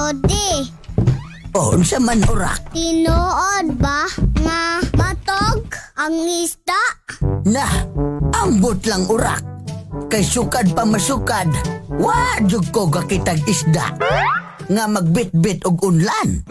Lodi, Unsa man urak? tinuod ba nga matog ang isda? Nah, ambot lang urak. Kay sukad pa masukad. Wadjud ko gakitag isda. Nga magbit-bit og unlan.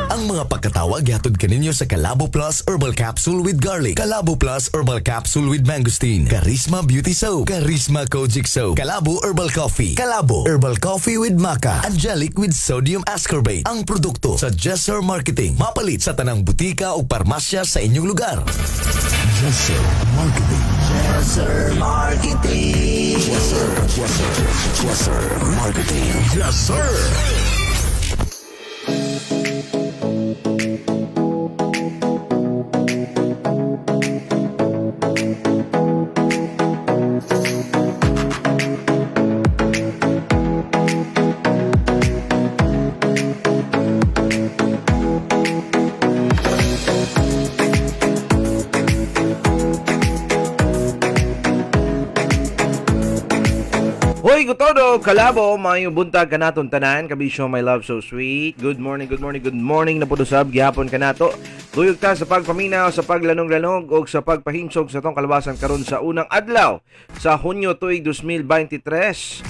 Ang mga pagkatawa gihatod kaninyo sa Calabo Plus Herbal Capsule with Garlic, Calabo Plus Herbal Capsule with Mangosteen, Charisma Beauty Soap, Charisma Kojic Soap, Calabo Herbal Coffee, Calabo Herbal Coffee with Maca, Angelic with Sodium Ascorbate. Ang produkto sa Jesser Marketing. Mapalit sa tanang butika o parmasya sa inyong lugar. Jesser Marketing. Jesser Marketing. Jesser Marketing. Yes, sir! Hoy, gutodo, kalabo, mayong buntag kanaton tanan, kabisyo, my love so sweet. Good morning na po dosab, gihapon kanato. Tuyog ta sa pagpaminaw, sa paglanong-lanog, o sa pagpahinsog sa tong kalabasan karon sa unang adlaw sa Hunyo tuig 2023.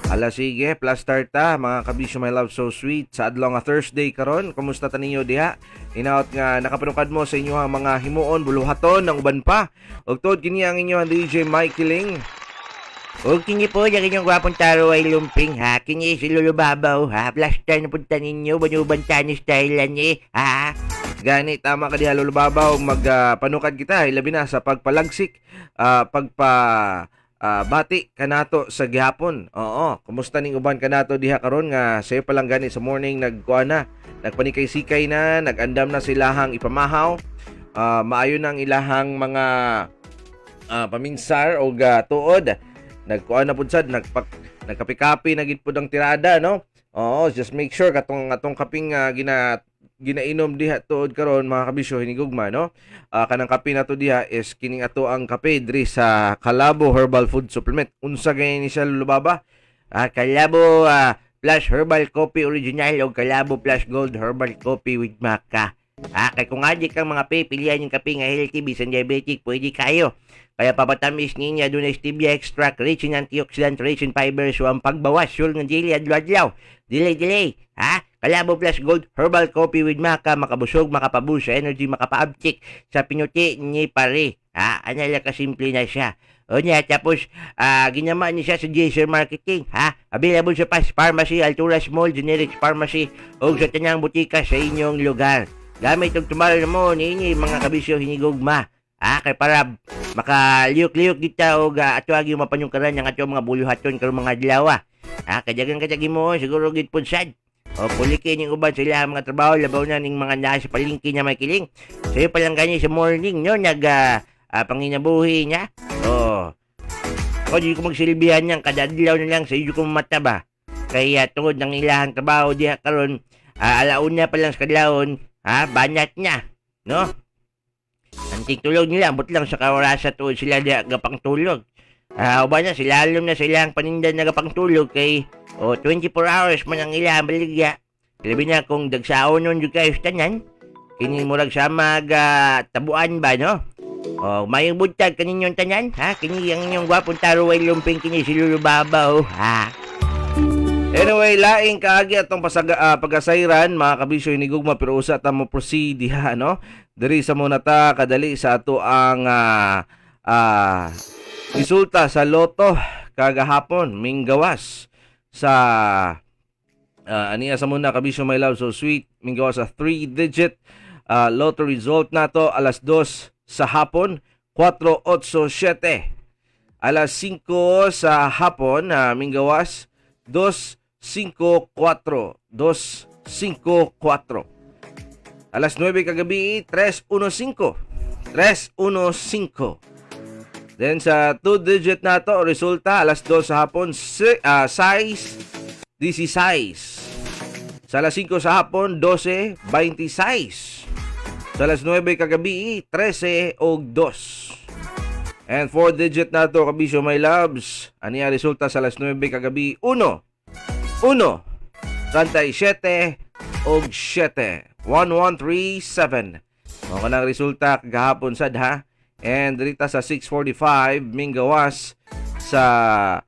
Ala sige, plus start ta, mga kabisyo, my love so sweet. Sa adlaw nga Thursday karon, kumusta ta ninyo diha? Inaot nga nakapanukad mo sa inyo ang mga himuon, buluhaton, ng uban pa. Og tuod kini ang inyo ang DJ Mike Kiling. O kini po, yung inyong gwapong taro ay lumping, ha? Kini si Lolo Babaw, ha? Blaster na punta ninyo, banyo-banta ni stylean ha? Gani, tama ka diha, Lolo Babaw, magpanukad kita, labi na sa pagpalagsik, bati kanato sa gihapon. Oo, kumusta ning uban kanato diha karon nga sayo pa lang gani sa morning nagpanikay-sikay na, nagandam na silahang ipamahaw, maayo nang ilahang mga paminsar o tuod. Nagkuan na pud sad, nagkapi-kapi na gid pud ang tirada, no? Oo, just make sure katong kaping ginainom diha tuod karon, mga kabisyo, hinigugma, no? Kanang kape na to diha is kining ato ang kape diri sa Calabo Herbal Food Supplement. Unsa gani ni siya, Lulubaba? Calabo Plus Herbal Coffee Original o Calabo Plus Gold Herbal Coffee with Maca. Kay kung adik kang mga pilihan yung kape nga healthy, bisan diabetic, pwede kayo. Kaya papatamis niya doon na stevia extract, rich in antioxidant, rich in fiber, so ang pagbawas, sure ng daily adlaw-adlaw. Delay, ha? Calabo Plus Gold Herbal Coffee with Maca, makabusog, makapaboost sa energy, makapaabtik sa pinuti ni pare. Ha? Anala kasimple na siya. O niya, tapos, ginawa niya siya sa Jesser Marketing, ha? Available sa Pharmacy, Altura Small, Generic Pharmacy, o sa tanyang butika sa inyong lugar. Gamit ang tumalo na mo, ninyi, mga kabisyo, hinigugma. Kay para makaliyok-liyok kita o atuagi yung mapanyungkaran ng ato mga buluhaton karong mga adlaw. Kajagang-kajagi mo, siguro gid pud sad. O pulikin yung uban sila mga trabaho, labaw na ning mga nasa palingki niya may kiling. Sa'yo pa lang ganyan sa morning, no? Panginabuhi niya. O di ko magsilbihan niyang kada adlaw na lang sa iyo ko mata ba. Kaya tungod ng ilahang trabaho diha karon, alauna pa lang sa kadlawon, banat niya, no? Anting tulog nila, ambot lang sa kawarasa tuod sila diha gapang tulog. Uba na, silalom na silang panindan na gapang tulog kay 24 hours man ang ilang baligya. Labi na kung dagsaon nun yung kayo tanan, kini murag sa tabuan ba, no? Mayong buntag kaninyong tanan, ha? Kini ang inyong gwapong taro ay lumping, kini si Lolo Babaw, ha? Anyway, laing kaagi atong pagasayran, mga kabisyo, hinigugma, pero usa ta mo proceed diha, no? Diri sa muna ta kadali sa ato ang resulta sa loto kagahapon, minggawas sa aniya sa muna, kabisyo, my love so sweet, minggawas sa 3-digit loto result nato alas 2 sa hapon, 487. Alas 5 sa hapon, minggawas 254. Alas 9 kagabi, 315. Then sa 2-digit na to, resulta, alas 2 sa hapon, 6, 16. Sa alas 5 sa hapon, 12, 26. Sa alas 9 kagabi, 13 og 2. And 4 digit na to, kabisyo my loves. Ani ang resulta sa alas 9 kagabi? 1, 37 og 7. 1137. O kanang resulta kagahapon sad ha. And dito sa 645 minggawas sa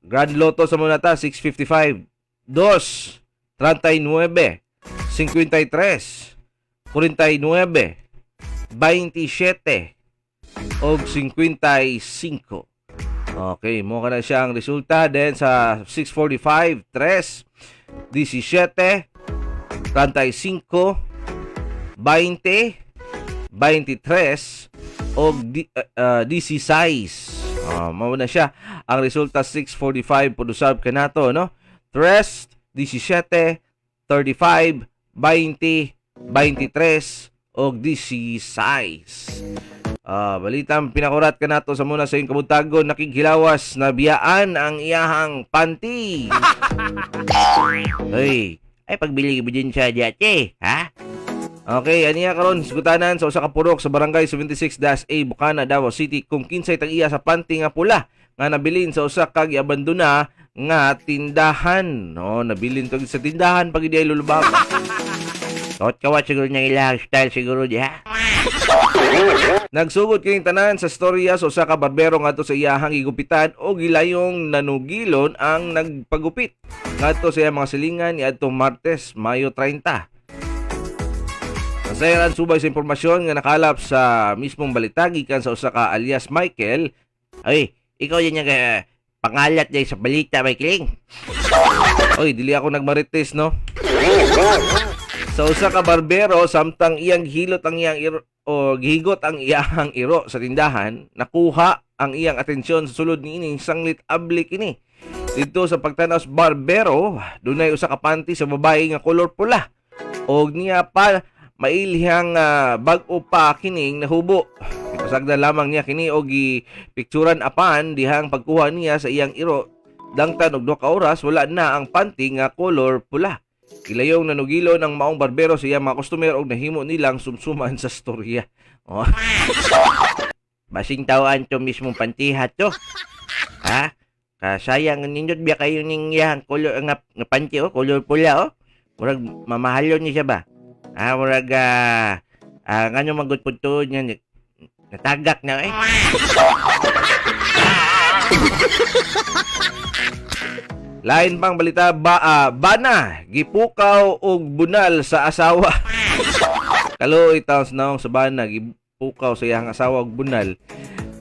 Grand Lotto sa muna ta 655 2 39 53 49 27 og 55. Okay, mo ka na siya ang resulta. Then sa 645 3 17 35 20 23 og 16. Mauna siya ang resulta 645 pudusab kanato no. 3 17 35 20 23 og 16. Balitang pinakurat ka nato sa muna sa iyong kabutagon, nakighilawas na biyaan ang iyahang panty. Ay pagbili ba dyan siya dati, ha? Okay, aniya karon sugutanan sa usa ka purok sa barangay 76-A Bukana, Davao City kung kinsay tag iya sa panty nga pula nga nabilin sa usa ka giabandona nga tindahan. No, nabilin to sa tindahan pag di ay lulubab. Tot kawat siguro niya ilang style siguro diha. Nagsugod kining tanan sa storya sa usa ka barbero ngadto sa iyahang gigupitan o gilayong nanugilon ang nagpagupit ngadto sa iyang mga silingan niadtong Martes, Mayo 30. Nasayaran subay sa impormasyon nga nakalap sa mismong balita gikan sa usa ka alias Michael. Ay, ikaw yan nga pangalat dyan sa balita, Michael. Oy, dili ako nagmarites, no? Sa usa ka barbero, samtang iyang hilot ang iyang iro, o gihigot ang iyang iro sa tindahan, nakuha ang iyang atensyon sa sulod ni ining sanglit ablik ini. Dito sa pagtanaw sa barbero, dunay usa ka panty sa babae nga kolor pula. Og niya pa mailihang bag-o pa kining nahubo. Ipasagda lamang niya kini og gipicturan apan dihang pagkuha niya sa iyang iro. Dangtan og 2 ka oras wala na ang panty nga color pula. Ilayong nanugilo ng maong barbero sa iyang mga customer og nahimo nilang sumsuman sa storya. Oh. Basing tawaan to mismong pantihat to. Ha? Kasayang nindot biya kayo ning iyang color nga panty color pula Murag mamahalo niya siya ba? Murag ngano magudpud to niya natagak na Lain pang balita bana gipukaw og bunal sa asawa. Kaluoy taon naong sa bana gipukaw sa iyang asawa og bunal.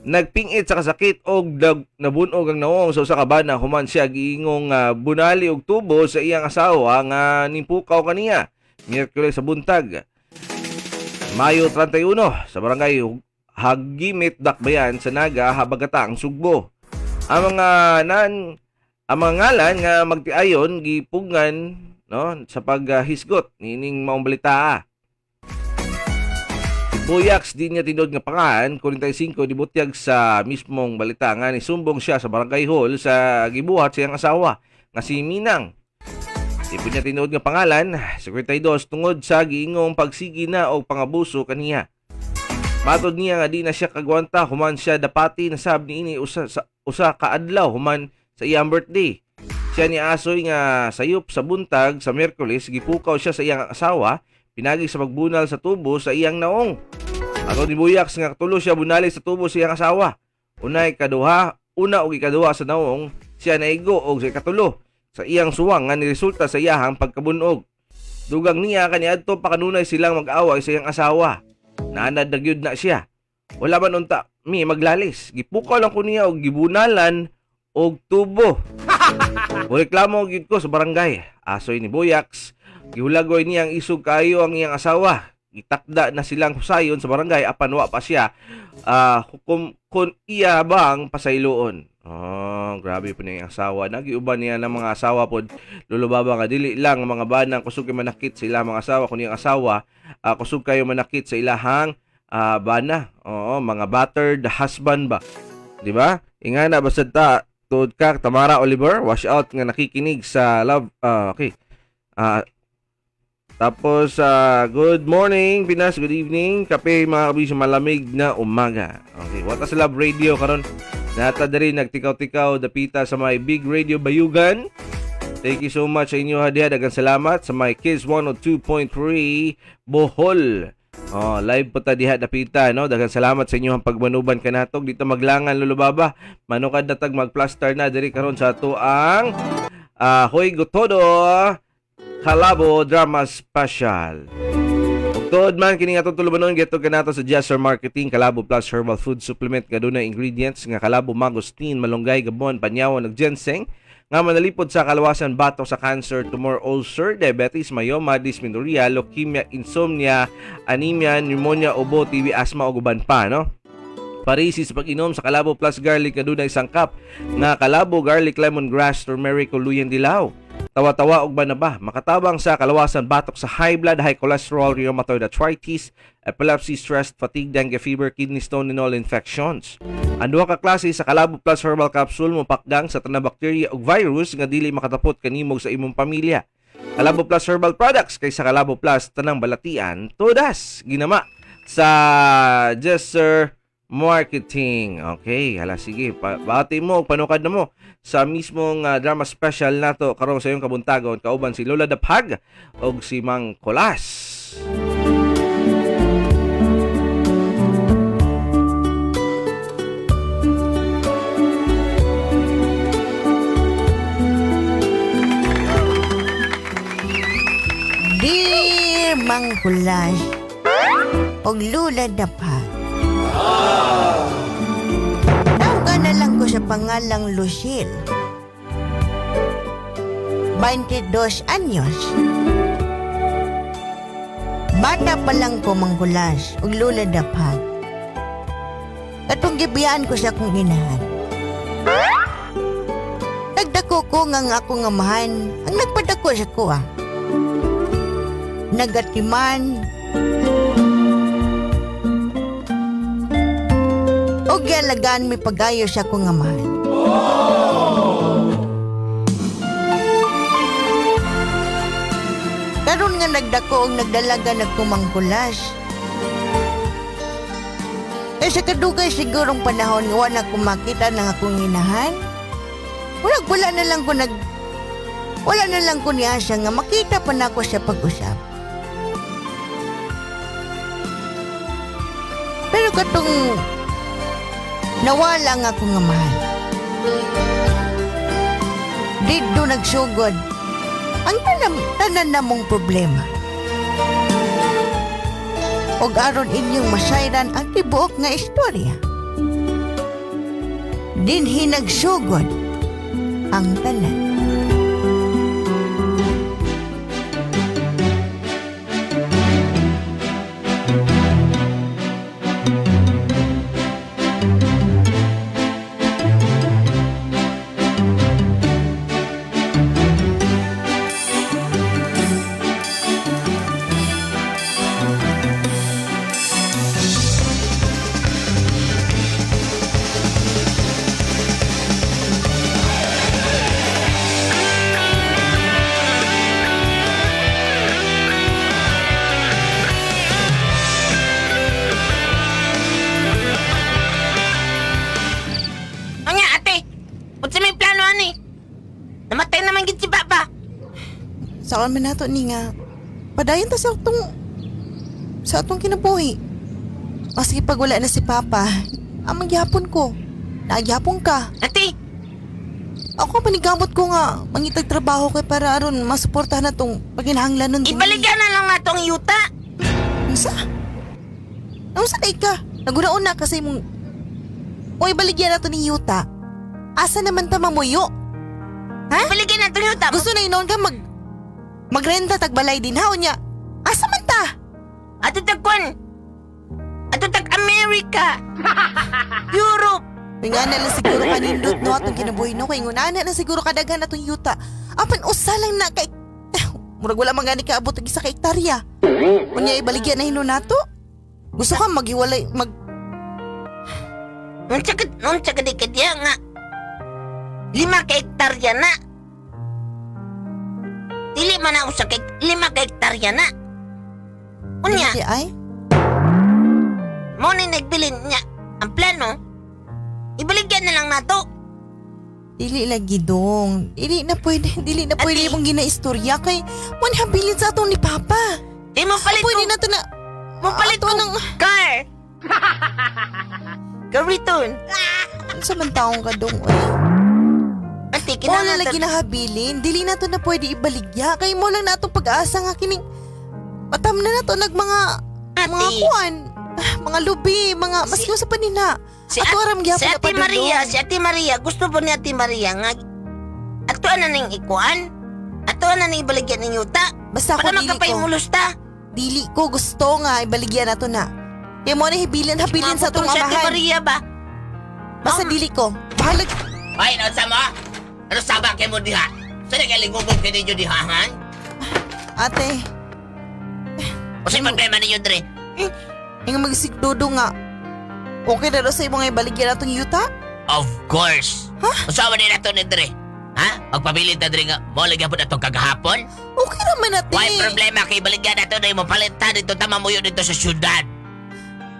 Nagpingit sa kasakit og nabunog ang naong sa usa ka bana human siya giingong bunali og tubo sa iyang asawa nga nimpukaw kaniya. Miyerkules sa buntag, Mayo 31, sa barangay Hagimit, Dakbayan, sa Naga, Habagatang, Sugbo. Ang mga ngalan nga magtiayon gipugan no sa paghisgot nining maong balita. Buyaks di niya tinod nga pangan 45 dibutyag sa mismong balita nga nisumbong siya sa barangay hall sa gibuhat siyang asawa nga si Minang. Di po niya tinuod nga pangalan, 52 tungod sa giingong pagsigi na o pangabuso kaniya. Matod niya nga di na siya kagwanta human siya dapati na sab niini usa ka adlaw human sa iyang birthday. Siya ni asoy nga sayop sa buntag sa Miyerkules gipukaw siya sa iyang asawa pinagi sa pagbunal sa tubo sa iyang naong. Ato ni Buyaks nga tulo siya bunali sa tubo sa iyang asawa. Una og ikaduha sa naong siya naigo og sa ikatulo sa iyang suwang nga niresulta sa iyahang pagkabunog. Dugang niya kaniadto pa kanunay silang mag-away sa iyang asawa. Naanad na gyud na siya. Wala man unta maglalis. Gipukaw lang ko niya og gibunalan og tubo. Reklamo gyud ko sa barangay. Asoy ni Buyaks, gihulagoy niya ang isog kayo ang iyang asawa. Gitakda na silang husayon sa barangay apan wa pa siya hukom kun iya bang pasayloon. Grabe po niya yung asawa. Nagiuban niya ng mga asawa po. Lulubaba nga. Dili lang mga banang kusog kayo manakit sa ilang mga asawa. Kung yung asawa, kusog kayo manakit sa ilahang bana. Mga battered husband ba? Diba? Inga na, basta tuod ka, Tamara Oliver, wash out nga nakikinig sa love. Okay. Tapos, good morning, Pinas. Good evening. Kape, mga kabisyo, malamig na umaga. Okay, Watas Love Radio karon. Nata diri nagtikaw-tikaw dapita sa may Big Radio Bayugan. Thank you so much sa inyo hadiya. Daghang salamat sa my Kids 102.3 Bohol. Live po ta diha dapita, no? Daghang salamat sa inyo ang pagmanuban kanatog dito maglangan lulubaba. Manukad natag magplaster na diri karon sa ato ang Hoy Gotodo Kalabo Drama Special. Tod man kini atong tulubanon getog kanato sa Jesser Marketing Kalabo Plus Herbal Food Supplement kadunay ingredients nga kalabo, mangosteen, malunggay, gabon, panyawan ug ginseng nga manalipod sa kalawasan batok sa cancer, tumor, ulcer, diabetes, myoma, dysmenorrhea, leukemia, insomnia, anemia, pneumonia, ubo, TB, asthma ug uban pa, no? Parisi sa pag-inom sa Kalabo Plus Garlic kadunay isang cup nga kalabo, garlic, lemongrass, turmeric ug luyang dilaw. Tawa-tawa og banaba, makatabang sa kalawasan batok sa high blood, high cholesterol, rheumatoid arthritis, epilepsy, stress, fatigue, dengue fever, kidney stone, and all infections. Ang duha ka klase sa Kalabo Plus Herbal Capsule mopakgang sa tanang bacteria ug virus nga dili makatapot kanimog sa imong pamilya. Kalabo Plus Herbal Products kay sa Kalabo Plus tanang balatian todas ginama sa Jesser Marketing. Okay, hala sige, bati mo, panukad na mo sa mismong drama special nato karon sa iyong kabuntagon kauban si Lola Daphag og si Mang Colas. Dear Mang Colas og Lola Daphag, tawag na lang ko sa pangalang Lucille. 22 anyos. Bata pa lang ko, Mang Colas og Lola Daphag. Katong gibiyaan ko sa akong inahan. Nagdako ko nga akong amahan ang nagpadako sa kuha. Nagatiman o gyalagaan may pagayo sa akong amahan. Karon nga nagdako og nagdalaga nagkumang Colas. Eh sa kadugay sigurong panahon nga wala ko makita ng akong inahan. Wala na lang ko niya siya nga makita pa na ako sa pag-usap. Pero katong nawala nga akong amahan. Dito nagsugod ang tanan na mong problema. Og aron inyong masayran ang tibuok nga istorya. Dinhi nagsugod ang tanan. Saan man nato ni nga padayon ta sa atong kinabuhi. Maski pag wala na si Papa, amang gyapon ko. Nagyapon ka. Ate! Ako panigamot ko nga mangitag trabaho kay para aron masuportahan na tong paginahanglanon din. Ibaligyan na lang natong yuta! Isa? Ano sa ka? Naguna-una kasi mong o ibaligyan na to ni Yuta. Asa naman ta mamuyo? Ha? Ibaligyan na itong yuta! Gusto na inon ka magrenta tagbalay din haon niya. Asa man ta? Ato tagkwan! Ato tag-America! Europe! Nga na lang siguro kanindot no atong kinabuhi no kay ngunana na siguro kadaghan atong yuta. Apan usa lang na kay murag wala man gani kaabot og isa ka hektarya. Unya ibaligyan na hinon nato? Gusto ka maghiwalay Nung tsaka di ka diya nga 5 ka hektarya na. Dili man ako sa 5 ka hektarya Tarya na. Unya, Di ay? mo na nagbilin niya. Ang plano, ibaligyan na lang nato. Dili lagi dong. Dili na pwede Ate. mong ginaistorya kay man habilin sa atong ni Papa. Di mo palit Pwede ko, na to na mo palit ko ng car. Gariton. sa man taong ka dong oy. Ate, Mo na kinahanglan lagi na habilin. Dili na to na pwede ibaligya kay mo lang na atong pag-asa nga kining matam na to nag mga Ate. kuan, mga lubi, mga maski sa panina. Ato aram gyapon si na Ate Maria, padulong. si Ate Maria, gusto po ni Ate Maria nga ato na ning ikuan. Ato na ning ibaligyan ng yuta. Basta Para ako dili ko. makapaimulos ta. Dili ko gusto nga ibaligyan nato na. Kaya mo na habilin sa atong Si Ate amahan. Maria ba? Basta dili ko. Bahalag. Ay, ano sa mo? Ano sabak kayo mo diha? Saan nagaligugog ka ninyo diha, ha? Ate, O sa'yo problema ninyo, Dre? yung magsigdudo nga. Okay na daw sa imong ibaligyan natong yuta? Of course. Usawa din nato ni Dre. Ha? Magpabilit na Dre nga, mo lagyan po na itong kagahapon? Okay naman ate. Why problema kay baligyan nato na mo palitan dito tamamuyo dito sa syudad.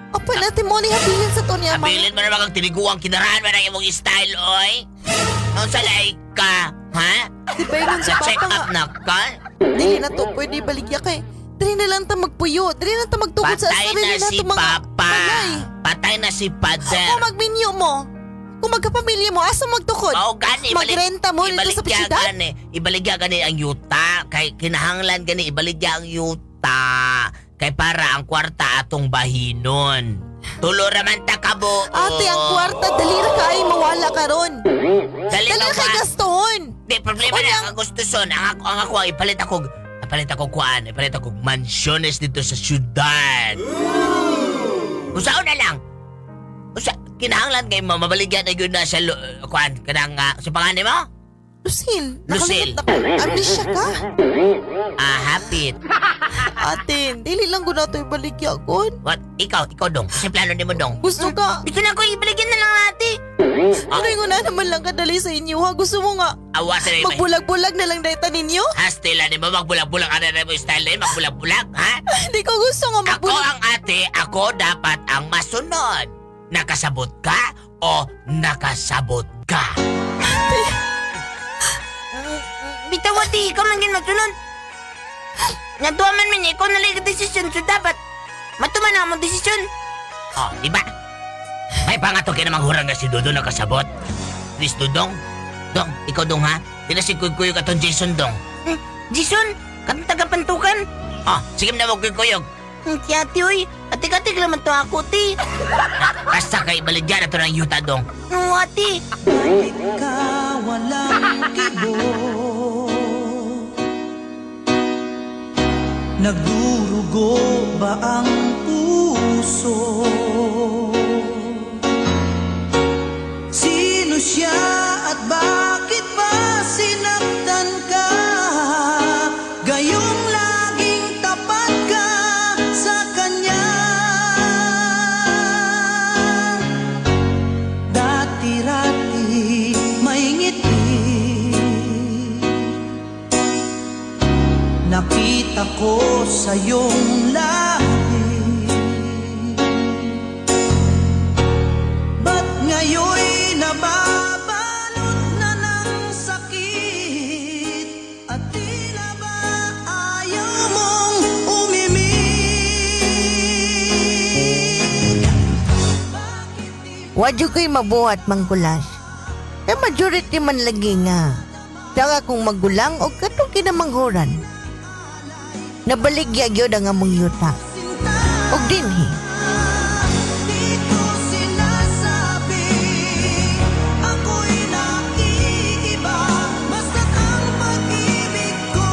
Apa natin mo ni habilin sa to niya, Abilin mo na mga tiniguang kinarahan mo na yung mong style, oy. Kung sa laig ka, ha? Di ba yun Sa sa check papa nga? up na ka? Dili na to pwede ibaligyan kay. Dili na lang ta magpuyo. Dili na ta magtukod sa Patay sarili na na si to mga Papa. panay. Patay na si Pader. Kung magminyo mo, kung magkapamilya mo, asa magtukod? Oo, gani. Magrenta mo dito sa ibaligya syudad? gani. Ibaligya gani ang yuta. Kay kinahanglan gani ibaligya ang yuta. Kay para ang kwarta atong bahinon. Tulo raman ta kabo. Ate, ang kwarta, dali ra kay mawala karon. Dali Dali na ra kay ba? gastuhon. Di, problema Unyang- na ang gusto son. Ang ako ang ipalit ako kuan. Ipalit ako mansyones dito sa syudad. Usaon na lang. Kinahanglan kay mabaligyan na yun na sa kuan. Kanang sa pangalan mo? Lucille, Lucille. nakalimot na ko. Amnesia ka? Hapit. Ate, dili lang ko na ito ibaligyan ko. What? Ikaw dong. Kasi plano ni mo dong. Gusto ka? Dito na ko ibaligyan na lang ate. Ano yung na naman lang kadali sa inyo ha? Gusto mo nga Awa sa rin. magbulag-bulag na lang data ninyo? Hastila ni mo magbulag-bulag ka na mo style na yun. Magbulag-bulag, ha? Hindi ko gusto nga Ako magbulag. ang ate. Ako dapat ang masunod. Nakasabot ka o nakasabot ka? Bitaw ate, ikaw man ginasunod. Naduaman man niya, ikaw nalang desisyon. So dapat, matuman na mo desisyon. Oh, di ba? May pangato kaya namang hurang na si Dodo nakasabot. Please, Dodong. Dong, ikaw dong ha? Di na si Kuyog atong Jason dong. Jason, kang tagapantukan. Oh, sige na mo Kuyog. Si ate oy, atik-atik naman to ako ti. Basta kay baligyan na to ng yuta dong. No ate. Nagdurugo ba ang puso? Sino siya at bakit ba sinaktan ka? Gayong laging tapat ka sa kanya. Dati-rati may ngiti, nakita ko sa iyong labi. Ba't ngayon'y nababalot na ng sakit? At tila ba ayaw mong umimik? Wadyo ko'y mabuhat mangkulas. E majority man lagi nga. Daga kung magulang o katong kinamanghuran. Nabaligya gyud ang among yuta. Og dinhi. Di ko sinasabi ako'y naiiba. Basta't ang pag-ibig ko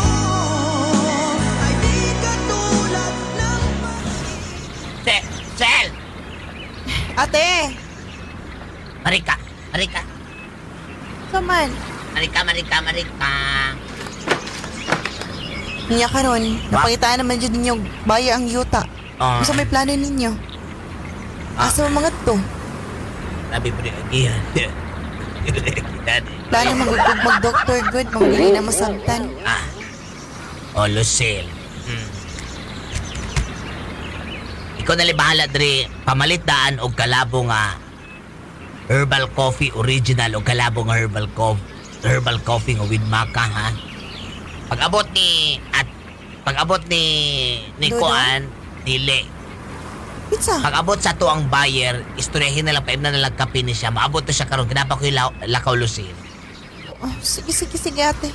ay di katulad ng Sel! Ate, Marika! kaman. Marika! Niya karon, napangitaan naman dyan ninyo baya ang yuta. Ah. Gusto may plano ninyo. Asa mga to? Sabi mo rin agihan. Plano magugog mag-doctor good, mambili na masabtan. Oh, Lucille. Ikaw na bahala dre pamalit daan og kalabo nga herbal coffee original o kalabo nga herbal coffee nga with maca ha. Pag-abot ni Dodo? Kuan dili. Pizza. Pag-abot sa to ang buyer, istoryahin na lang paim na nalang kape ni siya. Maabot to siya karon kinapa ko yung lakaw lusin. Oh, sige ate.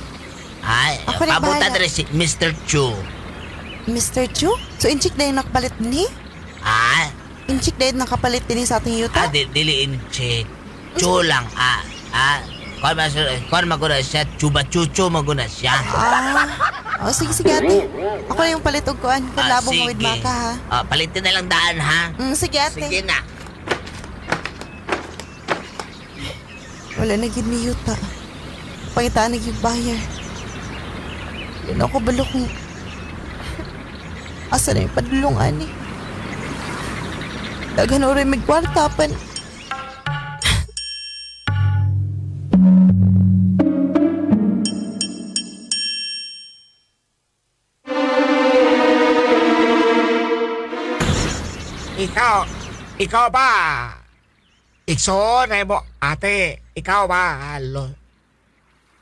Ay, Ako na pabuta bahala. dre si Mr. Chu. Mr. Chu? So inchik na yung nakapalit ni? Ah, Inchik na yung nakapalit din sa ating yuta? dili in check. Chu lang. Kuan maguna siya, chuba-chucho maguna siya. Oh, sige ate. Ako na yung palit og kuan. Kalabong sige. with maka ha. Palitin na lang daan ha. Sige ate. Sige na. Wala na gid ni yuta. Pangitaan na gid buyer. Wala ako balo kung asa na yung padulungan ni. Daghan oray may kwartapan. Ikaw ba? Ikso na mo, ate. Ikaw ba?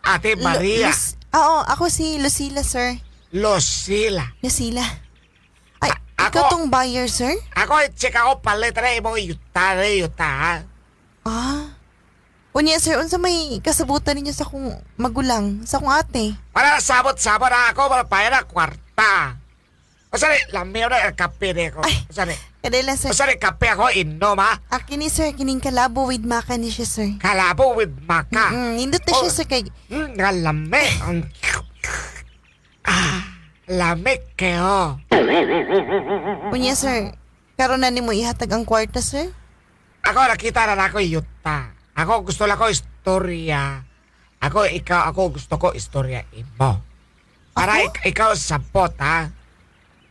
Ate Maria. Oo, ako si Lucila, sir. Lucila. Lucila. Ay, ako- ikaw tong buyer, sir? Ako, check ako palit na mo yuta. Unya, sir, unsa may kasabutan ninyo sa kong magulang, sa kong ate? Para sabot-sabot na ako, para payo na kwarta. O sari, lamiw na kape na ako. Ay. O sari, Kadala, sir. kape ako, inom ha. Kini, sir, kining kalabo with maka ni siya, sir. Kalabo with maka. Nindot na siya, Oh. sir, kay... Nga lami. Lami kayo. Unya, sir, karon na nimo ihatag ang kwarta, sir? Ako nakita na ako yuta. Ako gusto lang ko istorya. Ako gusto ko istorya imo. Para ikaw sapot ha.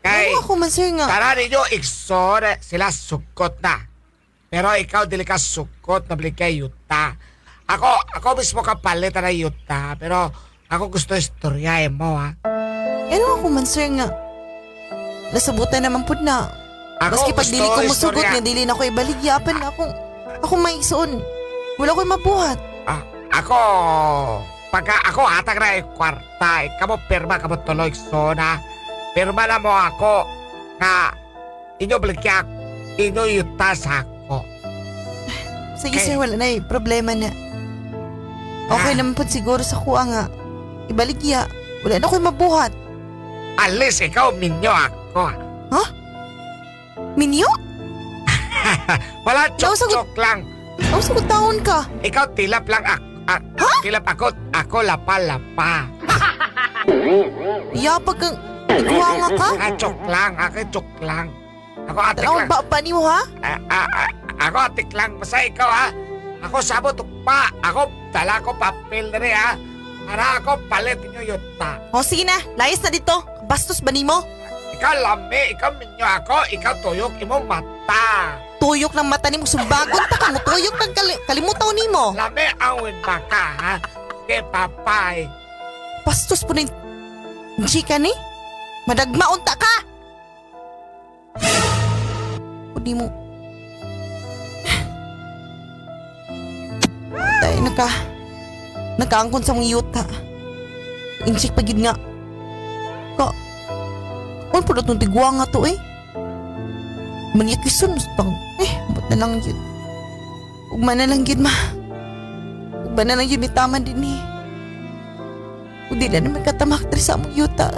Kay Ano ako man, sir, nga? tara ninyo iksore sila sukot na. Pero ikaw dili ka sukot na bili kay yuta. Ako mismo kapalit na yuta. Pero ako gusto istorya imo ha. Ano ako man, sir, nga? Nasabutan naman po na. Maski pag dili ko musugot nga, dili na ko ibaligyapan na ako may isuon. Wala ko'y mabuhat. Pagka ako hatag na yung kwarta, ikaw mo pirma ka mo tuloy sona. Pirma na mo ako na inyo baligya, inyo yutas ako. Sige, Okay. sir, wala na problema na. Okay naman po siguro sa kuha nga. Ibaligya. Wala na ko'y mabuhat. Alis ikaw minyo ako. Minyo? Wala Sagot- chok-chok lang. Ang sagot taon ka. Ikaw tilap lang tilap ako lapa-lapa. Yapag kang iguanga ka? Chok lang, chok lang. Ako atik Tawag lang. ba pa niyo, ha? Ako atik lang. Basta ikaw ha. Ako sabot pa. Ako dala ko papel na rin ha. Para ako palit inyo yuta. O sige na, layas na dito. Bastos ba nimo? Ikaw lami, ikaw minyo ako, ikaw tuyok imong mata. Tuyok ng mata nimo, sumbagon ta ka mo. Tuyok ng kalimutaw nimo. Lami ang win baka ha. Kay papay. Bastos po na chika ni. Madagmaon ta ka. Pudi mo. Tay, nakaangkon sa mga yuta. Inchik pagid nga. Ano po na itong tigwa nga to eh? Manyakisun, mustang. Ba't na lang yun? Ugma na lang yun, ma. Ugma na lang yun, may tama din eh. Hindi na naman katamak sa among yuta.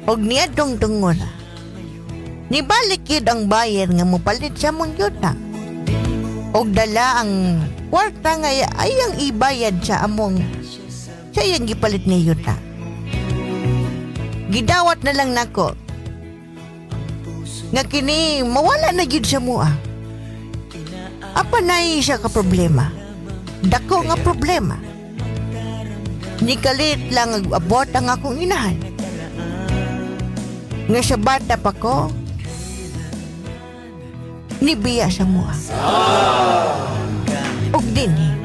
Og niya dongdongon. Nibalik yun ang buyer nga mopalit sa mong yuta. Og dala ang kwarta nga ay ang ibayad sa among siya yung gipalit nga yuta. Gidawat na lang nako. Nga kini mawala na gyud sa mua. Apa na siya ka problema? Dako nga problema. Ni kalit lang abot ang akong inahan. Nga sa bata pa ko, nibiya sa mua. Og dinhi.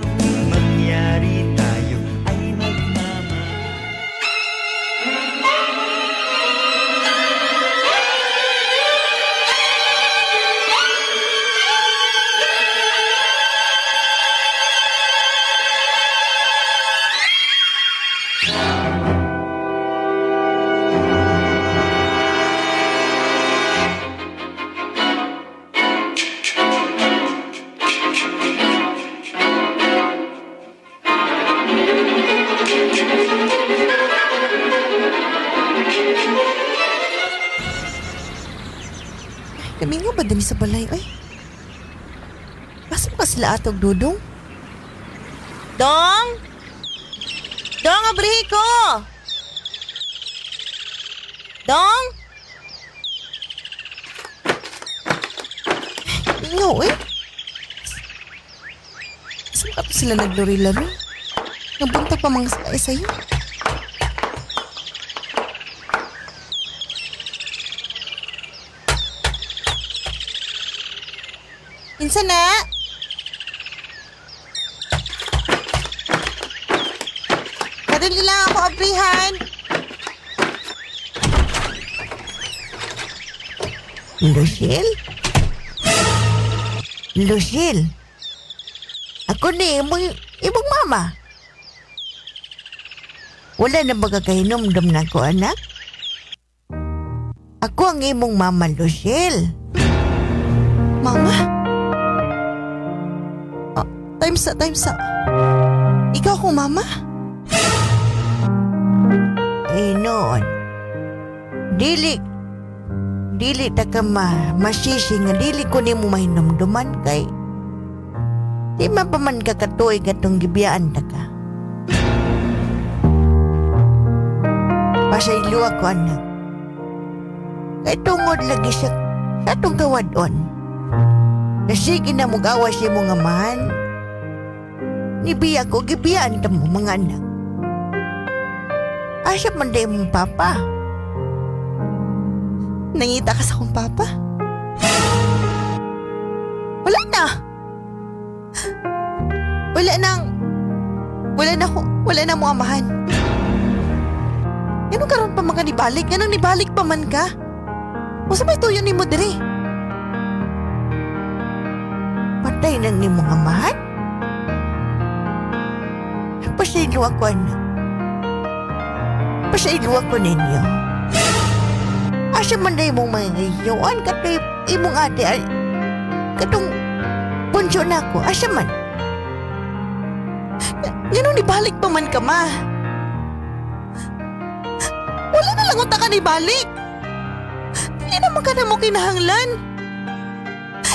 Kami nga ba din sa balay, oy? Basta pa sila atog dudong? Dong! Dong, abrihi ko! Dong! Kami nga, oy? Saan ka pa sila naglari-laro? Nabuntag pa mga sa'yo? Insan na! Kadali lang ako, abrihan! Lucille? Lucille? Ako ni imong mama. Wala na ba kakahinomdom na ko, anak? Ako ang imong mama, Lucille. Mama? Times up. Ikaw kong mama? Eh, noon. Dili ta ka masisi nga dili ko ni mo mahinomduman kay di man pa man ka katuoy katong gibiyaan ta ka. Pasaylo ako, anak. Kay tungod lagi sa atong kawadon. Nasige na mugawa siya mong amahan. Nibiya ko, gibiyaan ta mo mga anak. Asa man day mong papa? Nangita ka sa kong papa? Wala na! Wala na mo amahan. Ganun karon pa mga nibalik? Ganun nibalik pa man ka? O sabay tuyo ni mo diri? Patay nang ni mong amahan? Pasaylo ako, anak. Pasaylo ako ninyo. Asa man na imong mga ngayon, katoy imong ate, ay, katong punso na ako, asa man. Ganun nibalik pa man ka, ma. Wala na lang unta ka nibalik. Dili naman ka na mo kinahanglan.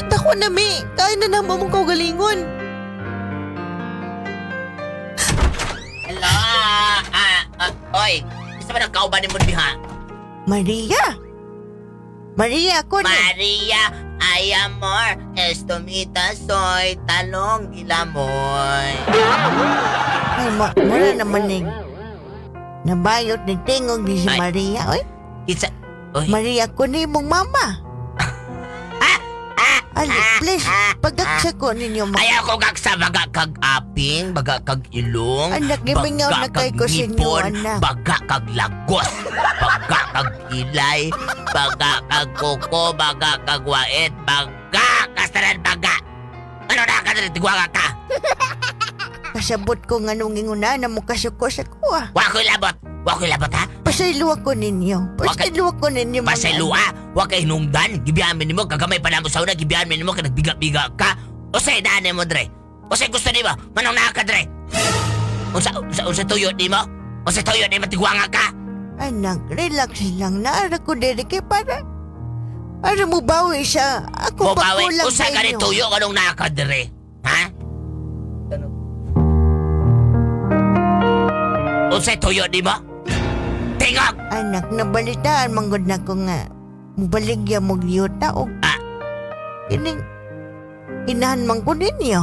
Dako na, mi. Kaya na naman mong kaugalingon. Hello? Oy, isa ba nagkauban ni mo diha? Maria! Maria, ako ni. Maria, ay amor, estomita soy, talong gilamoy. Ay, mura naman ni. Nabayot ni tingog ni si Ay. Maria. Oy, Isa, oy. Maria, ko ni mong mama. Ali, please, pagaksa ko ninyo mga. Ay ako kaksa baga kag aping, baga kag ilong, Anak, gimingaw na kay ko sa inyo, anak. baga kag lagos, baga kag ilay, baga kag kuko, baga kag wait, baga kastaran baga. Ano na ka dito, tigwaga ka? Kasabot ko nga nung inguna na mo kasuko sa kuha. Wako'y labot ha? Pasaylo ako ninyo. Pasaylo ako ninyo. mga Pasaylua, wa kay hinungdan, gibiyamin nimo kagamay pa namo sa una, gibiyamin nimo ka nagbiga-biga ka. O say daan mo dre. O say gusto nimo, manong naa ka dre. Unsa tuyo nimo? O say tuyo nimo tigwanga ka. Anak, relax lang. Naara ko diri kay para mo bawi siya. Ako Mo pa bawi, kulang unsa sa ka ni inyo. tuyo kanong naa ka dre? Ha? Unsay tuyo nimo? Tingog! Anak, nabalitaan manggod na ko nga. Mubaligya mo yuta o Ah. kining inahan ko ninyo.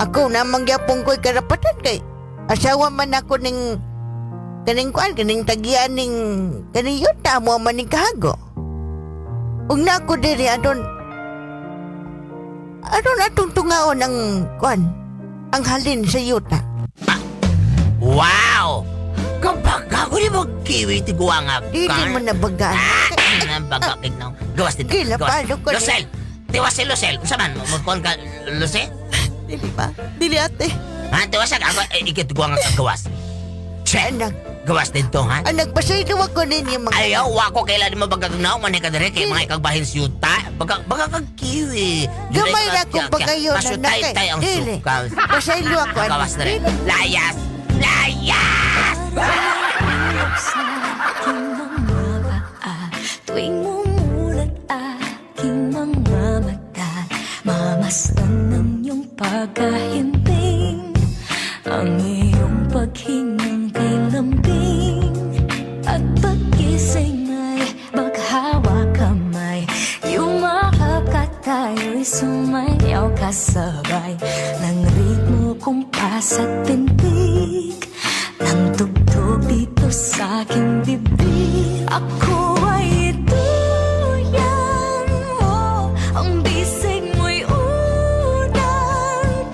Ako namang gyapon ko'y karapatan kay asawa man ako ning kaning tagian ning kaning yuta mo man ning kahago. Ug na ako diri adon atong tungaon ang ang halin sa yuta. Wow! Kapag ako ni mag-kiwi, tiguang nga Dili mo na bagaan. Ang bagakig na. Gawas din. Kila palo ko. Lucel! Tiwas si Lucel. Unsa man? Magkuhan ka, Lucel? Dili pa. Dili ate. Ha? Tiwas ako. Ikit tiguang nga gawas. Check! Anak, Gawas din to, ha? pasaylo ako ninyo mga... Ayaw, wako kailan mo bagagnaw. Mani ka dire kay mga ikagbahin si Yuta. Bagakag-kiwi. Gamay na akong bagayon, Masutay anak, tayo ang dili. sukaw. Pasaylo ako. Gawas dire. Layas! Layas! Sa aking mga paa, tuwing umulat aking mga mata, mamasdan ng iyong pagkahimbing, ang iyong paghingang kay lambing, at pagkising ay maghawa kamay, yumakap ka tayo'y sumayaw kasabay ng ritmo, kumpas at tindig ng tugtog dito sa aking bibig. Ako ay ituyan mo, ang bisig mo'y unan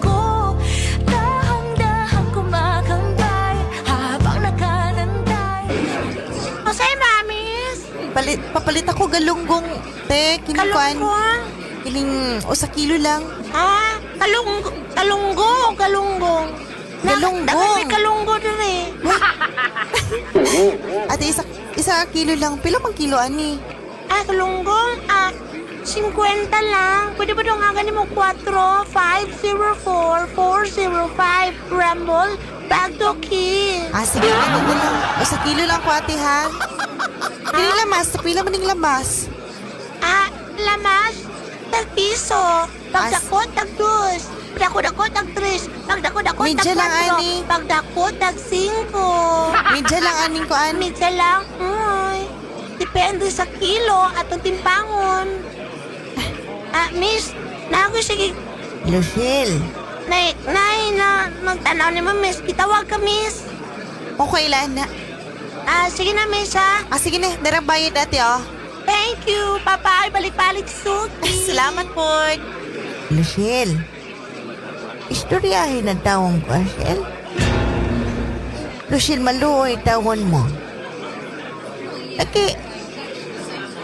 ko, dahang-dahang kumakambay habang nakanantay. Jose, mamis. Papalit ako galunggong, te, kinukuan. Kining, o sa kilo lang. Ha? Kalunggo o galunggong? Galunggong. Dapat may kalunggo dun eh. Ate, isa kilo lang. Pila mang kilo, ani? Kalunggong? 50 lang. Pwede ba doon nga ganin mo 4-504-405 Rumble Bagdoki. Sige, ano na lang. O sa kilo lang ko, ate, ha? Pila lamas? Pila maning lamas? Lamas? Tag-piso. Pagdakot, tag-2. Pagdakot, tag-3. Pagdakot, Medyo lang, ani. tag-4. Pagdakot, tag-5. Medyo lang, aning ko, ani. Medyo lang, depende sa kilo at ang timpangon. Miss, nago sige. Lucille. Nay, na magtanaw ni mo, miss. Kitawag ka, miss. Okay lang na. Sige na, miss, ha? Sige na, darang bayad, ate, oh. Thank you, Papa. Balik-balik, Suki. Salamat po. Lucille, istoryahin ang tawang ko, Lucille. Lucille, maluoy tawon mo. Laki,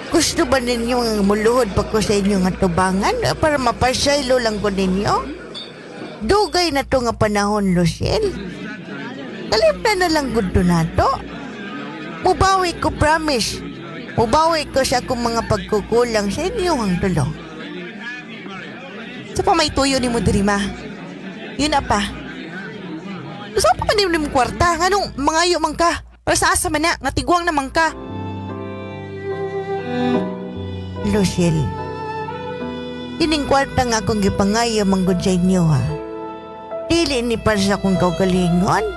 gusto ba ninyo muluhod pa ko sa inyong atubangan para mapasaylo lang ko ninyo? Dugay na to nga panahon, Lucille. Kalip na lang gusto na to. Mubawi ko, promise. Mubawi ko sa akong mga pagkukulang sa inyong tulo. Sa pa may tuyo ni mo, Dirima. Yun na pa. Saan pa manim ni mo kwarta? Anong mangayo man ka? Para sa asa man na, natigwang naman ka. Lucille, ining kwarta nga akong gipangayo manggod sa inyo, ha? Dili ni para sa akong kaugalingon.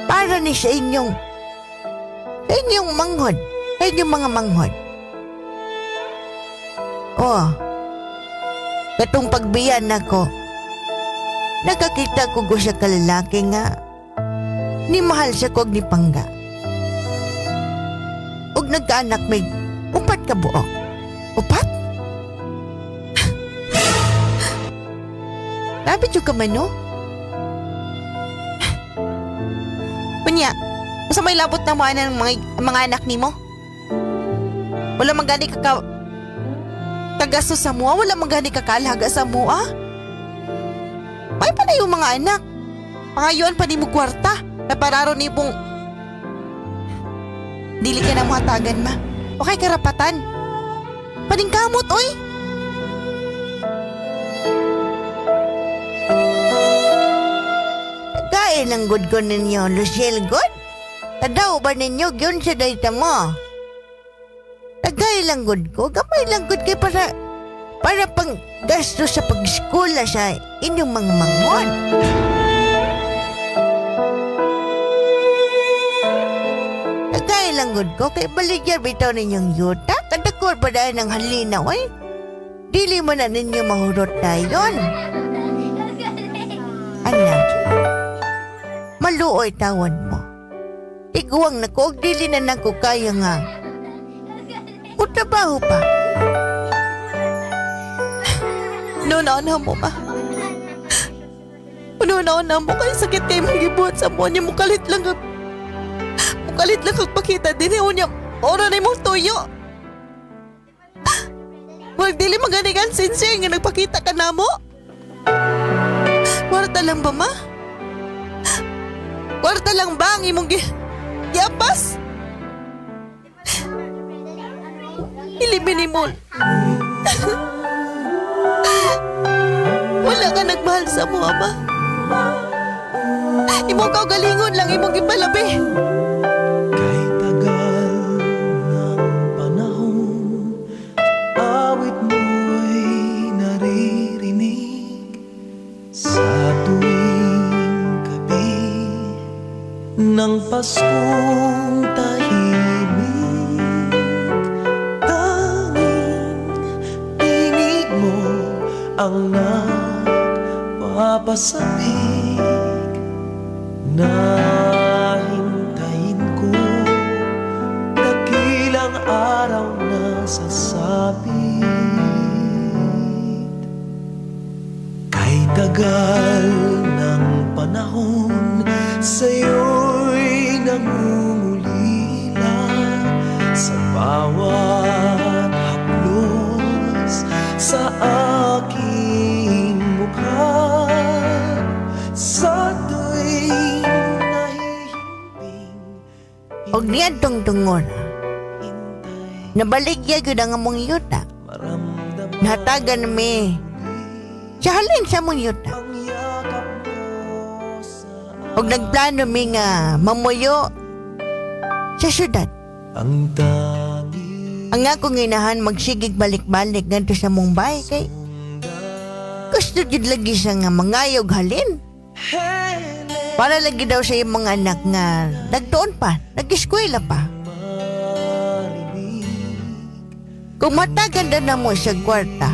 Para ni sa inyong manghod. Sa inyong mga manghod. Katong pagbiyan ako, nakakita ko ko sa kalalaki nga ni mahal siya kog ni Pangga. Ug nagkaanak may 4 ka buok. 4? Lapit yung kamay, no? Punya, sa may labot na mga ng mga anak ni mo? Wala magani kagasto sa mua? Wala magani kakalaga sa mua? May pa na yung mga anak. Pangayon pa ni mo kwarta. Napararo ni pong... Dili ka na muhatagan, ma. Okay, karapatan. Paningkamot, oy! Kaya ng good ko ninyo, Lucille, good? Tadaw ba ninyo, yun sa dayta mo? Tagay lang good ko, gamay lang good kay para pang gasto sa pag-skula sa inyong mga mangon. Tagay lang good ko, kay baligyan bitaw ninyong yuta, kadakor pa dahil ng halinaw, ay? dili man na ninyo mahurot dayon. Anak, maluoy tawon mo. Iguwang na ko, dili na nako kaya nga. Trabaho pa. Nunaon mo ma. Nunaon mo kay sakit kay mong gibuhat sa mo niya mukalit lang kag pakita din niya ora na mong tuyo. Wag dili maganigan sincere nga nagpakita ka namo. Kwarta lang ba ma? Kwarta lang ba ang imong giapas? Ilibin mo. Wala ka nagmahal sa mo, ama. Imo ka galingon lang, imong gipalabi. Kay tagal ng panahon, awit mo'y naririnig sa tuwing gabi ng Paskong tahimik. Ang nagpapasabik na hintayin ko, dakilang araw na sasabit. Kay tagal ng panahon, sa'yo'y nangungulila sa bawat haplos sa aking mukha, sa tuwing nahihimping. Og niya tungtungor. Nabaligya gyud ang among yuta. Nahatagan mi. Sa halin sa among yuta. Og nagplano mi nga mamuyo sa syudad. Ang Ang akong inahan magsigig balik-balik ngadto sa Mumbai kay gusto jud lagi siya nga mangayog halin. Para lagi daw sa iyong mga anak nga nagtuon pa, nag-eskwela pa. Kung matagan na mo siya kwarta,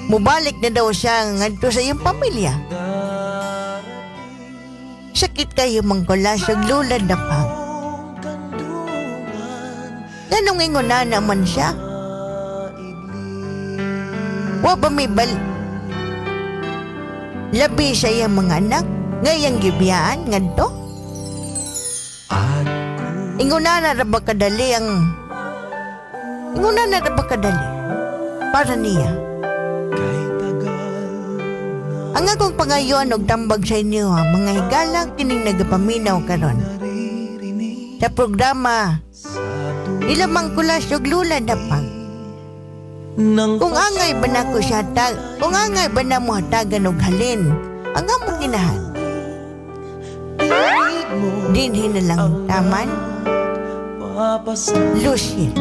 mubalik na daw siya ngadto sa iyong pamilya. Sakit kayo mangkolasog lulad na pa. Ganong ingon na naman siya. Wa ba may labi sa iyang mga anak ngayang gibiyaan ngadto? Ingon na ba kadali para niya. Ang akong pangayon og tambag sa inyo mga higala kining nagapaminaw karon. Sa programa ilamang kulas og lula na pang. Kung angay ba na ko siya kung angay ba na mo hatagan og halin, ang among ginahan. Dinhi na lang taman. Lucille.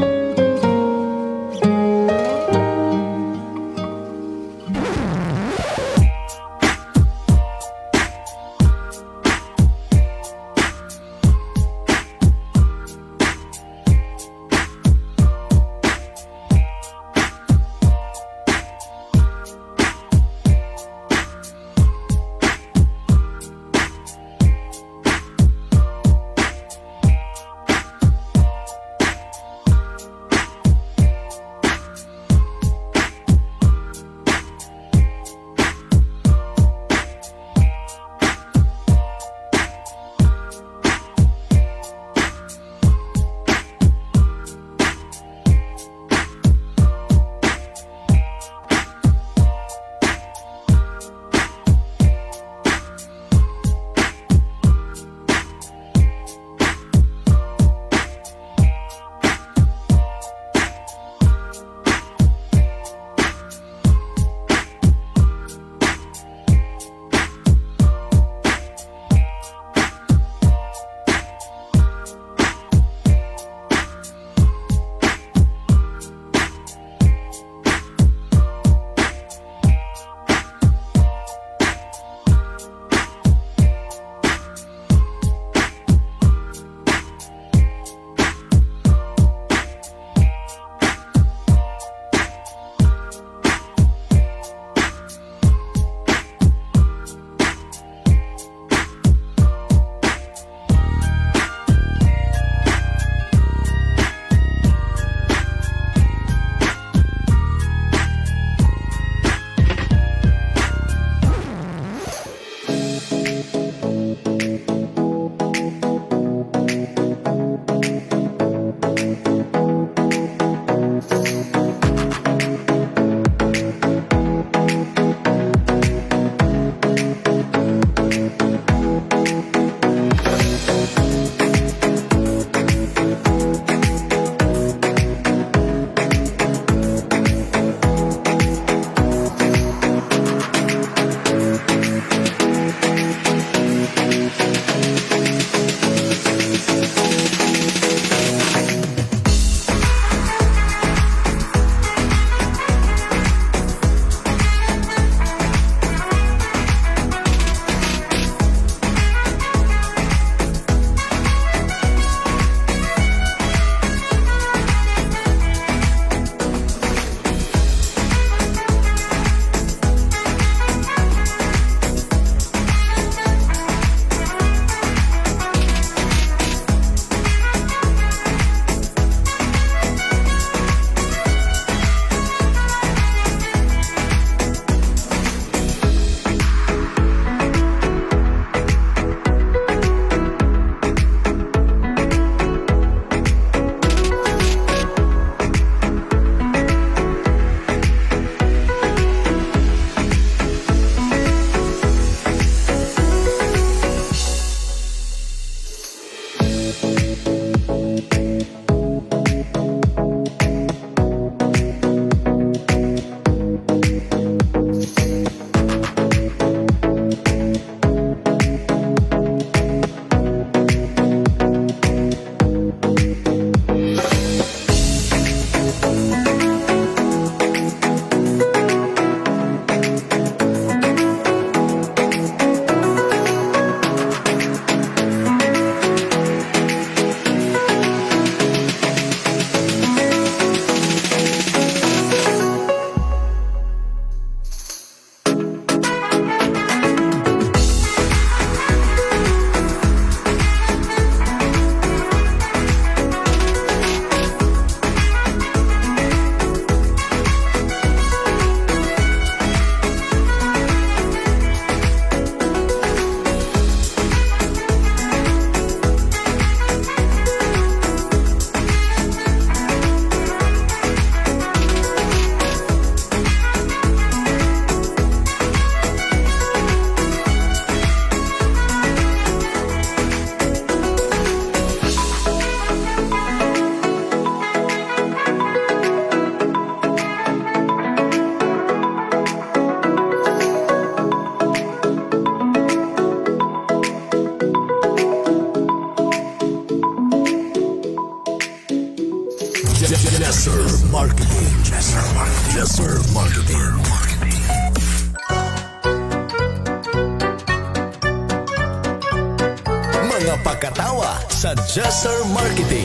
Pakatawa sa Jesser Marketing.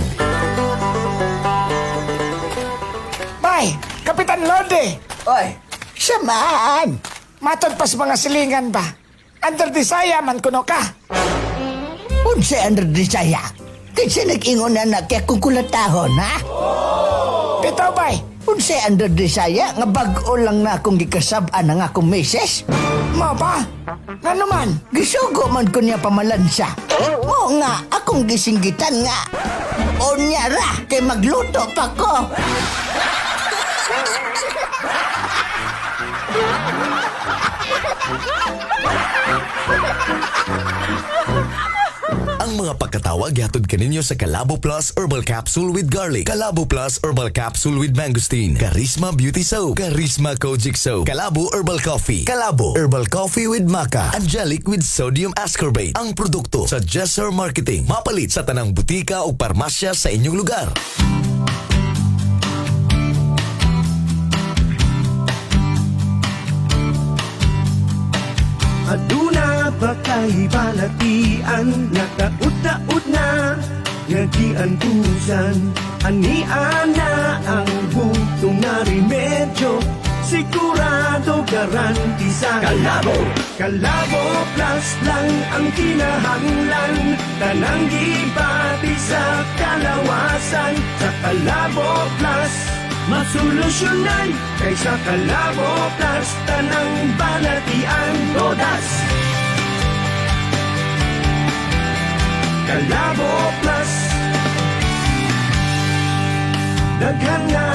Bay, Kapitan Lodi! Oy, samaan. Matod pas mga silingan ba? Under Desaya man kuno ka. Unsa under Desaya? Kasi nag-ingon na kaya kung kulatahon, ha? Bitaw bay, Unsa under Desaya nga bag-o lang na akong gikasab-an ang akong misis? mo ba? Nga naman, Gisugo man ko niya pamalansa. Mo nga, akong gisinggitan nga. O niya ra, kay magluto pa ko. Ang mga pagkatawa gihatod kaninyo sa Calabo Plus Herbal Capsule with Garlic, Calabo Plus Herbal Capsule with Mangosteen, Charisma Beauty Soap, Charisma Kojic Soap, Calabo Herbal Coffee, Calabo Herbal Coffee with Maca, Angelic with Sodium Ascorbate. Ang produkto sa Jesser Marketing. Mapalit sa tanang butika o parmasya sa inyong lugar. Aduna pa kay balatian, nakaut-taut na nagiantusan. Anian na ang butong na remedyo, sigurado garanti sa Calabo. Calabo Plus lang ang kinahanglan, tanang gibati sa kalawasan. Sa Calabo Plus masolusyonan, kaysa Calabo Plus tanang balatian todas. Calabo Plus, daghan na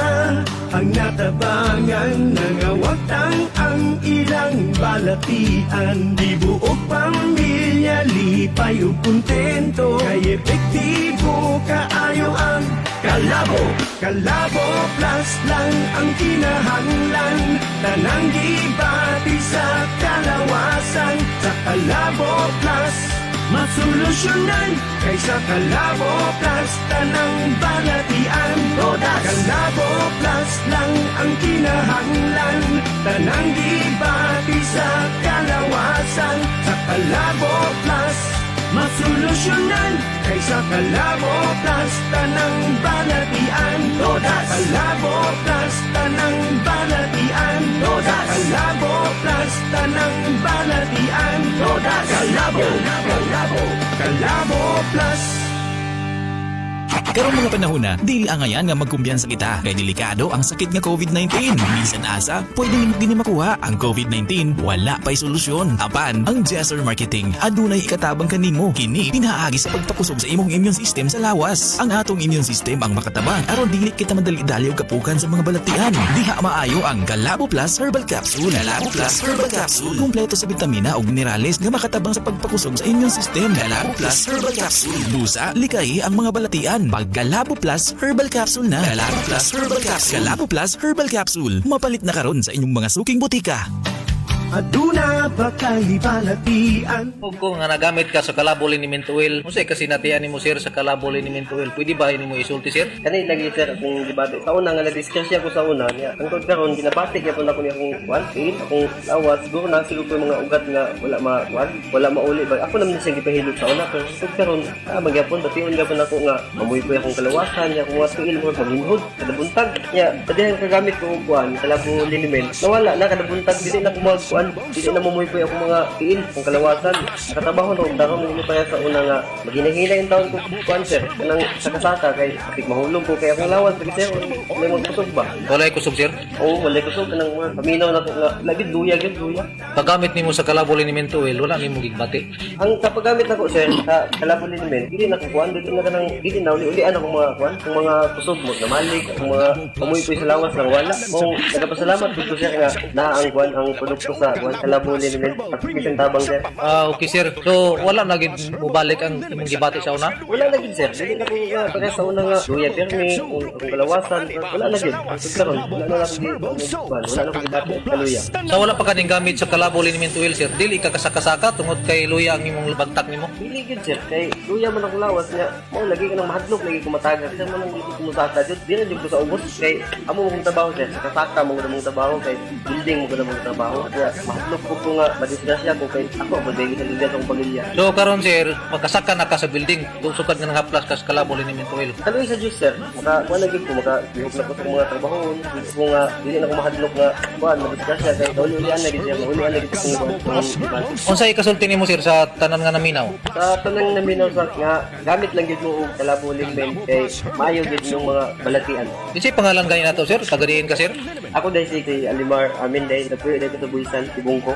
ang natabangan, nangawagtang ang ilang balatian. Di buok pamilya, lipay o kontento, kay epektibo kaayo ang Calabo. Calabo Plus lang ang kinahanglan, tanang gibati sa kalawasan. Sa Calabo Plus masolusyonan, kaysa Calabo Plus tanang balatian todas. Calabo Plus lang ang kinahanglan, tanang gibati sa kalawasan. Sa Calabo Plus masolusyonan, kaysa Calabo Plus tanang balatian todas. Calabo Plus tanang balatian todas. Calabo Plus tanang balatian todas. Calabo, Calabo, Calabo Plus. Karong mga panahon na, dili angayan nga magkumbiyansa kita kay delikado ang sakit nga COVID-19. Bisan asa, pwede nimo gini makuha ang COVID-19, wala pa'y solusyon. Apan, ang Jesser Marketing adunay ikatabang kanimo. Kini pinaagi sa pagpakusog sa imong immune system sa lawas. Ang atong immune system ang makatabang aron dili kita madali-dali og kapukan sa mga balatian. Diha maayo ang Calabo Plus Herbal Capsule. Calabo Plus Herbal Capsule, kumpleto sa bitamina ug minerales nga makatabang sa pagpakusog sa immune system. Calabo Plus Herbal Capsule, busa likay ang mga balatian. Calabo Plus Herbal Capsule na. Calabo Plus Herbal Capsule. Calabo Plus Herbal Capsule. Mapalit na karon sa inyong mga suking butika. Aduna pa kay balatian. Kung nga nagamit ka sa Calabo Liniment Oil, musay kasi natiyan mo sir sa Calabo Liniment Oil. Pwede ba mo isulti sir? Kani lagi sir akong gibati. Sa una nga na-discuss ako sa una niya. Tungkol karon ginabatik gyapon ako niya akong feel akong lawas. Siguro na siguro ko mga ugat nga wala mauli ba. Ako naman siya gipahilot sa una pero tungkol karon magyapon bation gyapon ako nga mamuy ko akong kalawasan niya akong feel mo paghinhod kada buntag. Ya, pwede kagamit ko kuan Calabo Liniment. Nawala na kada buntag dili na ko dili na mamuy ko ako mga tiil kung kalawasan. Nakatrabaho na daron mo pa sa una nga maghinahinay yung taon ko kuan sir kanang sakasaka kay atik mahulog ko kay akong lawas kasi may magkusog ba. Walay kusog sir? Oo, walay kusog kanang mga paminaw na ko nga lagi duya. Paggamit nimo sa Calabo Liniment Oil, wala nimo gigbati. Ang kapagamit nako sir sa Calabo Liniment, dili na ko kuan dili na kanang dili na uli-ulian akong mga kuan, kung mga kusog mo na malig, kung mga pamuy ko sa lawas lang wala. Kung nagapasalamat ko sir nga naa ang kuan ang produkto sa kuan Calabo Liniment at kisang tabang sir. Okay sir. So wala na gid mubalik ang imong gibati sa una? Wala na gid sir. Dili na ko nga para sa una nga duya permi kung kalawasan wala na gid. Karon wala na ako wala na ko gibati kaluya. So wala pa kaning gamit sa Calabo Liniment Oil sir. Dili ka kasaka-saka tungod kay luya ang imong bagtak nimo. Dili gid sir kay luya man ako lawas nga mo lagi ka nang mahadlok lagi ko mataga kasi man ang dili ko mutata jud dili ko sa ubos kay amo mong trabaho sir. Kasaka mo mong trabaho kay building mo mong trabaho. Kaya mahadlok ko nga madisgrasya ko kay ako magdagi sa liga ng pamilya. So karon sir, magkasaka na ka sa building, sukad nga haplas kas kalabo linimento oil. Kaluoy sa Diyos sir, wala gid ko makahihop na ko sa mga trabaho. Hindi ko nga dili na ko mahadlok nga kuan madisgrasya kay uli-ulian na gid siya, uli-ulian na gid ko. Unsay kasulti nimo sir sa tanan nga naminaw? Sa tanang naminaw sa nga gamit lang gid mo og kalabo limen kay maayo gid yung mga balatian. Isip pangalan gani nato sir, tagadiin ka sir. Ako dahil si kay Alimar Amin dahil nagpuyo dahil ko sa Buisan, Tibungko.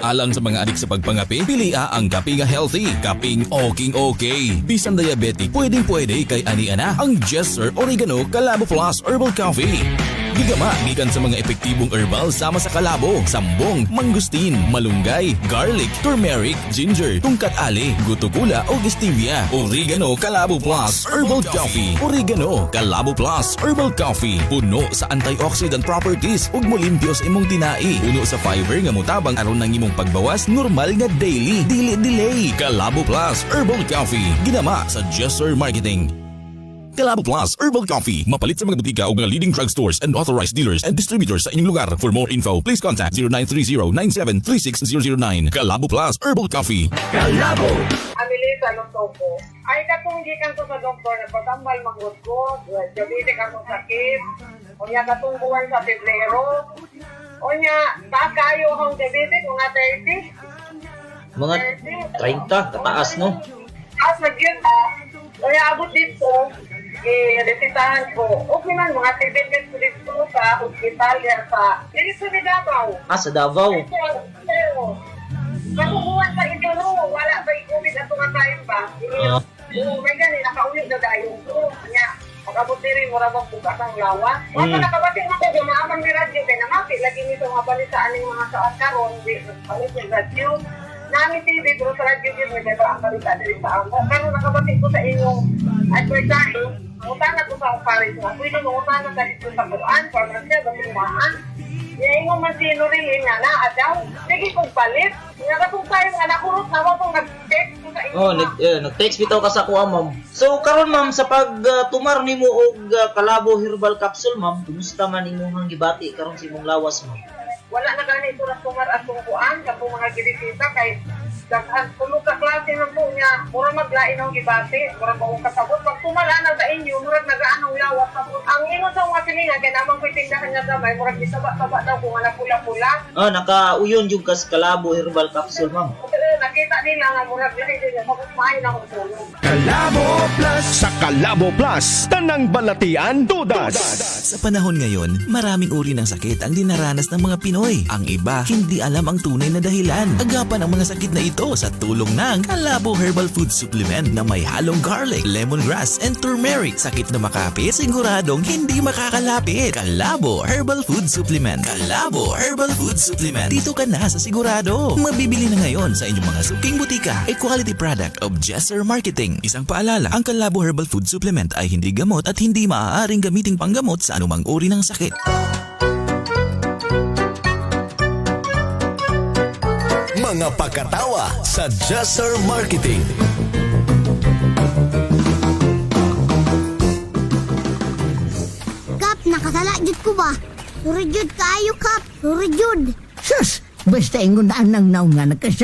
Alang sa mga adik sa pagpangapi, pilia ang kape nga healthy. Kaping okay. Bisan diabetic, pwedeng-pwede kay ani-ana ang Jesser Oregano Calabo Plus Herbal Coffee. Gigama, gikan sa mga epektibong herbal sama sa kalabo, sambong, mangustin, malunggay, garlic, turmeric, ginger, tungkat ali, gutukula o stevia. Oregano Calabo Plus Herbal Coffee. Oregano Calabo Plus Herbal Coffee. Puno sa antioxidant properties ug molimpyo sa imong tinai. Puno sa fiber nga mutabang aron nang imong pagbawas normal nga daily. Dili delay. Calabo Plus Herbal Coffee. Ginama sa Jesser Marketing. Calabo Plus Herbal Coffee. Mapalit sa mga butika o mga leading drugstores and authorized dealers and distributors sa inyong lugar. For more info, please contact 0930-9736-009. Calabo Plus Herbal Coffee. Calabo! Amilita ng toko. Ay katong gikan ko sa doktor na patambal manggod-god, diabetic akong sakit, o niya katong buwan sa Pebrero, o niya kayo akong diabetic, mga 30. Mga 30, kataas no? As nagyun ko, o niya abot dito, resitahan ko. Okay man, mga diabetes ko dito sa hospital yan sa dito sa Davao. Sa Davao? Pero, katubuhan sa ito no, wala ba i-COVID at mga time ba? May gani, nakaulit na dahil ko. Kanya, pag-abot rin, mura bang bukas ang lawa. Mga nakabating ako, gumaamang ni radyo, kaya namaki, lagi nito mga balitaan ng mga saat karon, palit ng radyo. Nami TV, pero sa radyo yun, may gano'n ang balita din sa amo. Pero nakabating ko sa inyong advertising, utana ko sa Paris na, pwede mo utana sa ito sa Quran, para siya, batimaan. Yung man sinurilin nga na, adaw, sige kong palit. Nga kung tayo nga nakurot na mo kung nag-text ko sa inyo. Nag-text bitaw ka sa kuha, ma'am. So, karon ma'am, sa pag-tumar nimo og Calabo Herbal Capsule, ma'am, kumusta man imong gibati karon sa imong lawas, ma'am? Wala na gani ito na tumar at tungkuan, kapag mga girisita, kay tulog ka klase ng po niya, mura maglain ng gibati, mura maong kasabot. Pag tumalanaw sa inyo, mura nagaanong lawas sabot. Ang ingon sa mga silingan, kaya namang ko'y tindahan niya gamay, mura isaba-saba daw kung ano pula-pula. Nakauyon yung Calabo Herbal Capsule, ma'am. Nakita nila nga mura lain din, makukumain akong tulong. Calabo Plus. Sa Calabo Plus, tanang balatian, tudas. Sa panahon ngayon, maraming uri ng sakit ang dinaranas ng mga Pinoy. Ang iba, hindi alam ang tunay na dahilan. Agapan ang mga sakit na ito sa tulong ng Calabo Herbal Food Supplement na may halong garlic, lemongrass, and turmeric. Sakit na makapit, siguradong hindi makakalapit. Calabo Herbal Food Supplement. Calabo Herbal Food Supplement. Dito ka na sa sigurado. Mabibili na ngayon sa inyong mga suking butika. A quality product of Jesser Marketing. Isang paalala, ang Calabo Herbal Food Supplement ay hindi gamot at hindi maaaring gamiting panggamot sa anumang uri ng sakit. Mga pagkatawa sa Jesser Marketing. Kap, nakasala jud ko ba? Suri jud kaayo, Kap. Suri jud. Sus, basta ingon na ang naw nga nagkasala.